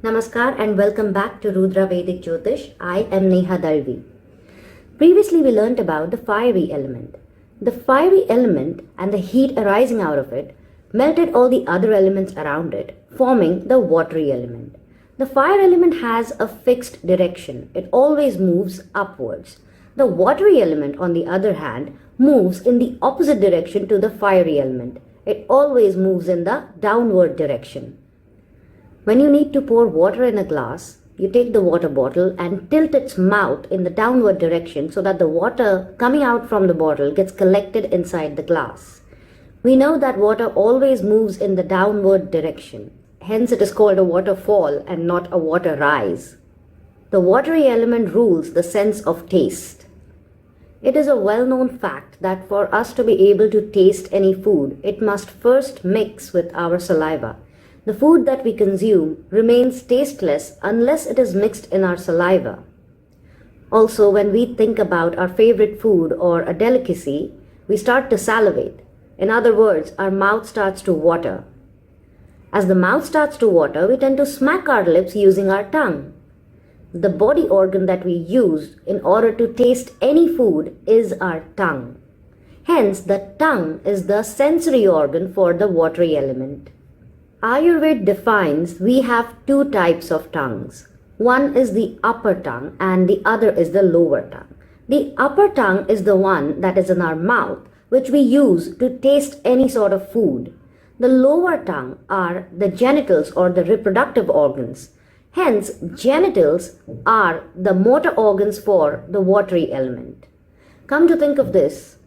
Namaskar and welcome back to Rudra Vedic Jyotish. I am Neha Dalvi. Previously we learnt about the fiery element. The fiery element and the heat arising out of it melted all the other elements around it, forming the watery element. The fire element has a fixed direction. It always moves upwards. The watery element, on the other hand, moves in the opposite direction to the fiery element. It always moves in the downward direction. When you need to pour water in a glass, you take the water bottle and tilt its mouth in the downward direction so that the water coming out from the bottle gets collected inside the glass. We know that water always moves in the downward direction. Hence it is called a waterfall and not a water rise. The watery element rules the sense of taste. It is a well-known fact that for us to be able to taste any food, it must first mix with our saliva. The food that we consume remains tasteless unless it is mixed in our saliva. Also, when we think about our favorite food or a delicacy, we start to salivate. In other words, our mouth starts to water. As the mouth starts to water, we tend to smack our lips using our tongue. The body organ that we use in order to taste any food is our tongue. Hence, the tongue is the sensory organ for the watery element. Ayurveda defines we have two types of tongues. One is the upper tongue and the other is the lower tongue. The upper tongue is the one that is in our mouth, which we use to taste any sort of food. The lower tongue are the genitals or the reproductive organs. Hence, genitals are the motor organs for the watery element. Come to think of this,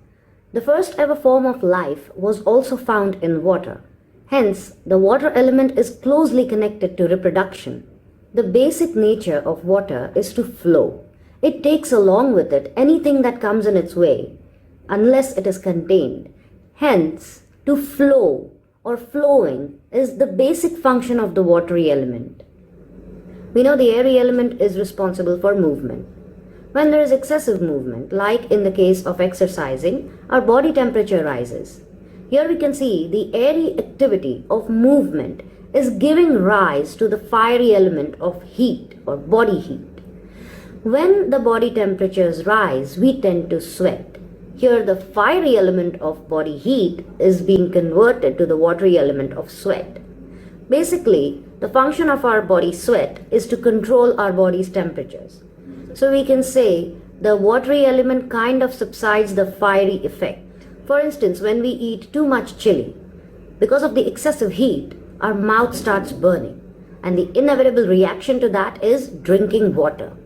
the first ever form of life was also found in water. Hence, the water element is closely connected to reproduction. The basic nature of water is to flow. It takes along with it anything that comes in its way, unless it is contained. Hence, to flow or flowing is the basic function of the watery element. We know the airy element is responsible for movement. When there is excessive movement, like in the case of exercising, our body temperature rises. Here we can see the airy activity of movement is giving rise to the fiery element of heat or body heat. When the body temperatures rise, we tend to sweat. Here the fiery element of body heat is being converted to the watery element of sweat. Basically, the function of our body sweat is to control our body's temperatures. So we can say the watery element kind of subsides the fiery effect. For instance, when we eat too much chili, because of the excessive heat, our mouth starts burning, and the inevitable reaction to that is drinking water.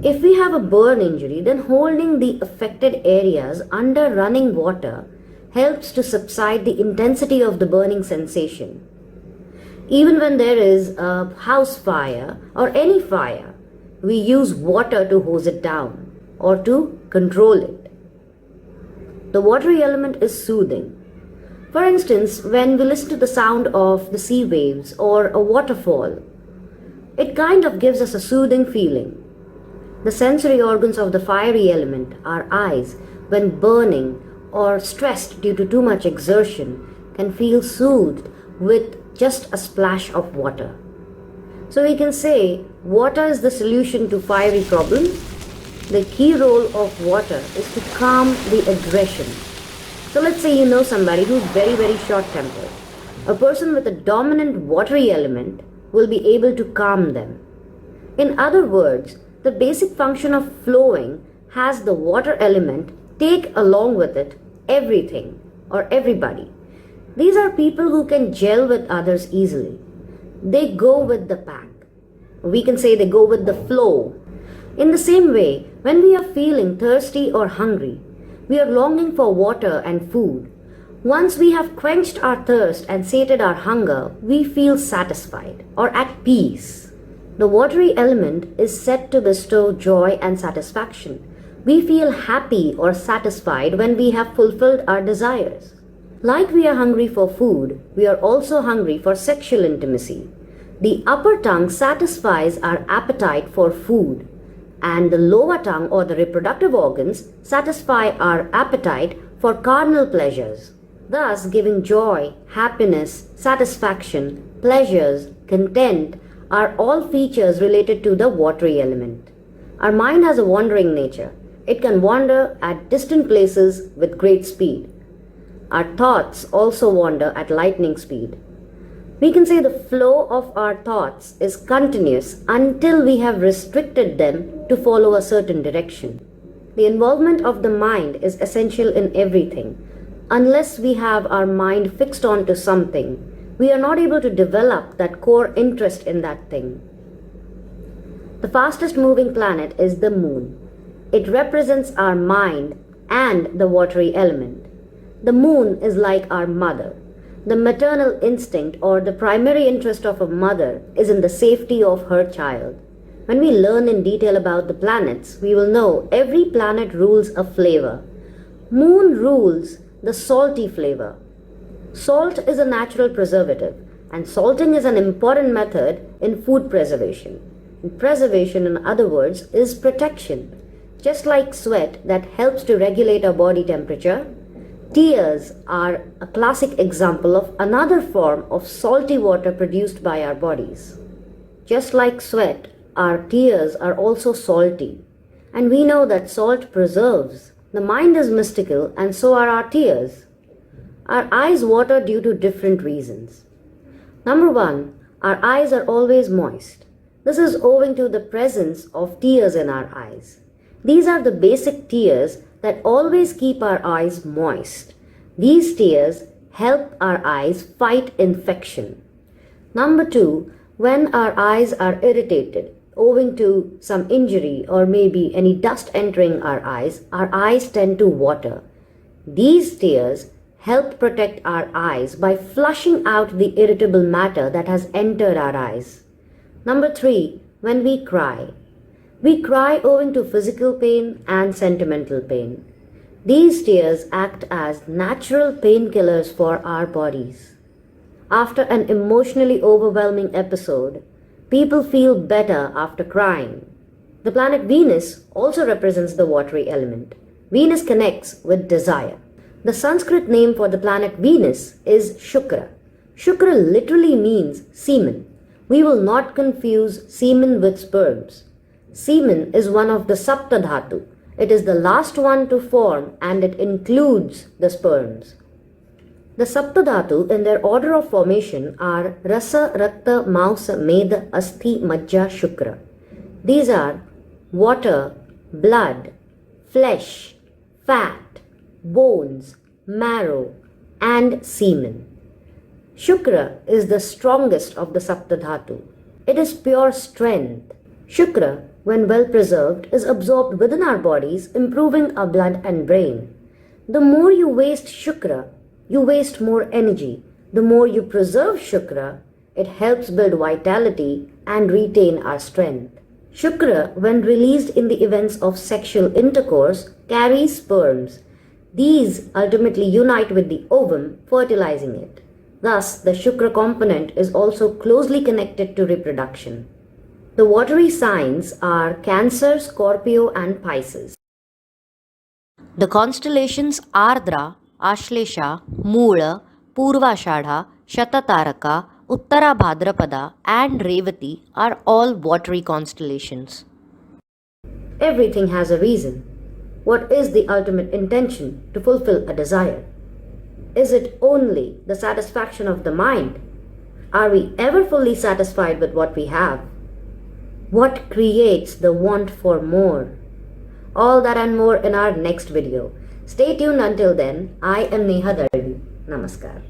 If we have a burn injury, then holding the affected areas under running water helps to subside the intensity of the burning sensation. Even when there is a house fire or any fire, we use water to hose it down or to control it. The watery element is soothing. For instance, when we listen to the sound of the sea waves or a waterfall, it kind of gives us a soothing feeling. The sensory organs of the fiery element, our eyes, when burning or stressed due to too much exertion, can feel soothed with just a splash of water. So we can say water is the solution to fiery problems. The key role of water is to calm the aggression. So let's say you know somebody who's very short-tempered. A person with a dominant watery element will be able to calm them. In other words, the basic function of flowing has the water element take along with it everything or everybody. These are people who can gel with others easily. They go with the pack. We can say they go with the flow. In the same way, when we are feeling thirsty or hungry, we are longing for water and food. Once we have quenched our thirst and sated our hunger, we feel satisfied or at peace. The watery element is said to bestow joy and satisfaction. We feel happy or satisfied when we have fulfilled our desires. Like we are hungry for food, we are also hungry for sexual intimacy. The upper tongue satisfies our appetite for food, and the lower tongue or the reproductive organs satisfy our appetite for carnal pleasures. thus giving joy, happiness, satisfaction, pleasures, content are all features related to the watery element. Our mind has a wandering nature. It can wander at distant places with great speed. Our thoughts also wander at lightning speed. We can say the flow of our thoughts is continuous until we have restricted them to follow a certain direction. The involvement of the mind is essential in everything. Unless we have our mind fixed onto something, we are not able to develop that core interest in that thing. The fastest moving planet is the moon. It represents our mind and the watery element. The moon is like our mother. The maternal instinct or the primary interest of a mother is in the safety of her child. When we learn in detail about the planets, we will know every planet rules a flavor. Moon rules the salty flavor. Salt is a natural preservative, and salting is an important method in food preservation. And preservation, in other words, is protection. Just like sweat that helps to regulate our body temperature, tears are a classic example of another form of salty water produced by our bodies. Just like sweat, our tears are also salty. And we know that salt preserves. The mind is mystical, and so are our tears. Our eyes water due to different reasons. Number one, our eyes are always moist. This is owing to the presence of tears in our eyes. These are the basic tears that always keep our eyes moist. These tears help our eyes fight infection. Number two, when our eyes are irritated, owing to some injury or maybe any dust entering our eyes tend to water. These tears help protect our eyes by flushing out the irritable matter that has entered our eyes. Number three, when we cry. We cry owing to physical pain and sentimental pain. These tears act as natural painkillers for our bodies. After an emotionally overwhelming episode, people feel better after crying. The planet Venus also represents the watery element. Venus connects with desire. The Sanskrit name for the planet Venus is Shukra. Shukra literally means semen. We will not confuse semen with sperms. Semen is one of the Saptadhatu. It is the last one to form and it includes the sperms. The Saptadhatu in their order of formation are Rasa, Rakta, Mausa, Meda, Asthi, Majja, Shukra. These are water, blood, flesh, fat, bones, marrow, and semen. Shukra is the strongest of the Saptadhatu. It is pure strength. Shukra, when well preserved, is absorbed within our bodies, improving our blood and brain. The more you waste Shukra, you waste more energy. The more you preserve Shukra, it helps build vitality and retain our strength. Shukra, when released in the events of sexual intercourse, carries sperms. These ultimately unite with the ovum, fertilizing it. Thus, the Shukra component is also closely connected to reproduction. The watery signs are Cancer, Scorpio, and Pisces. The constellations Ardra, Ashlesha, Moola, Purvashadha, Shatataraka, Uttara Bhadrapada, and Revati are all watery constellations. Everything has a reason. What is the ultimate intention to fulfill a desire? Is it only the satisfaction of the mind? Are we ever fully satisfied with what we have? What creates the want for more? All that and more in our next video. Stay tuned until then. I am Neha Dalvi. Namaskar.